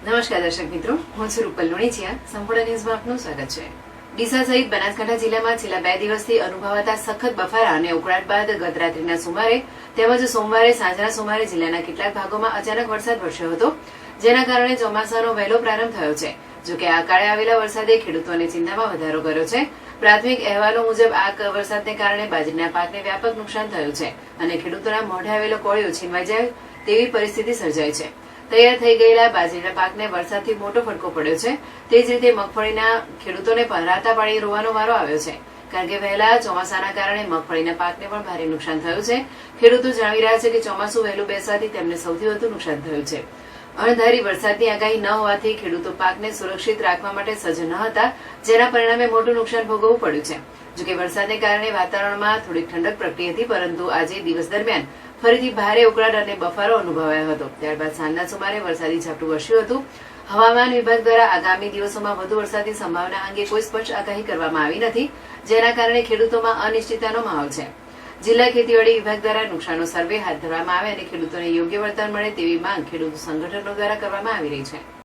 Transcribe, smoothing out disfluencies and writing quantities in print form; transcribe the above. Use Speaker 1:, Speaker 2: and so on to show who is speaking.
Speaker 1: નમસ્કાર દર્શક મિત્રો, હું છું રૂપલ લુણીચિયા. સંપૂર્ણ ન્યૂઝમાં આપનું સ્વાગત છે. ડીસા સહિત બનાસકાંઠા જિલ્લામાં છેલ્લા 2 દિવસથી અનુભવાતા સખત બફારા અને ઉકળાટ બાદ ગત રાત્રિના સુમારે તેમજ સોમવારે સાંજના સુમારે જિલ્લાના કેટલાક ભાગોમાં અચાનક વરસાદ વરસ્યો હતો, જેના કારણે ચોમાસાનો વહેલો પ્રારંભ થયો છે. જોકે આ કાળે આવેલા વરસાદે ખેડૂતોની ચિંતામાં વધારો કર્યો છે. પ્રાથમિક અહેવાલો મુજબ આ વરસાદને કારણે બાજરીના પાકને વ્યાપક નુકસાન થયું છે અને ખેડૂતોના મોઢે આવેલો કોળિયો છીનવાઈ જાય તેવી પરિસ્થિતિ સર્જાઈ છે. તૈયાર થઈ ગયેલા બાજરીના પાકને વરસાદથી મોટો ફટકો પડ્યો છે. તે જ રીતે મગફળીના ખેડૂતોને પણ રાતા પાડી રોવાનો વારો આવ્યો છે, કારણ કે વહેલા ચોમાસાના કારણે મગફળીના પાકને પણ ભારે નુકસાન થયું છે. ખેડૂતો જણાવી રહ્યા છે કે ચોમાસું વહેલું બેસવાથી તેમને સૌથી વધુ નુકસાન થયું છે. અણધારી વરસાદની આગાહી ન હોવાથી ખેડૂતો પાકને સુરક્ષિત રાખવા માટે સજ્જ ન હતા, જેના પરિણામે મોટું નુકસાન ભોગવવું પડ્યું છે. જોકે વરસાદને કારણે વાતાવરણમાં થોડીક ઠંડક પ્રગટી હતી, પરંતુ આજે દિવસ દરમિયાન ફરીથી ભારે ઉકળાટ અને બફારો અનુભવાયો હતો. ત્યારબાદ સાંજના સુમારે વરસાદી ઝાપટું વરસ્યું હતું. હવામાન વિભાગ દ્વારા આગામી દિવસોમાં વધુ વરસાદની સંભાવના અંગે કોઈ સ્પષ્ટ આગાહી કરવામાં આવી નથી, જેના કારણે ખેડૂતોમાં અનિશ્ચિતતાનો માહોલ છે. જિલ્લા ખેતીવાડી વિભાગ દ્વારા નુકસાનનો સર્વે હાથ ધરવામાં આવે અને ખેડૂતોને યોગ્ય વળતર મળે તેવી માંગ ખેડૂત સંગઠનો દ્વારા કરવામાં આવી રહી છે.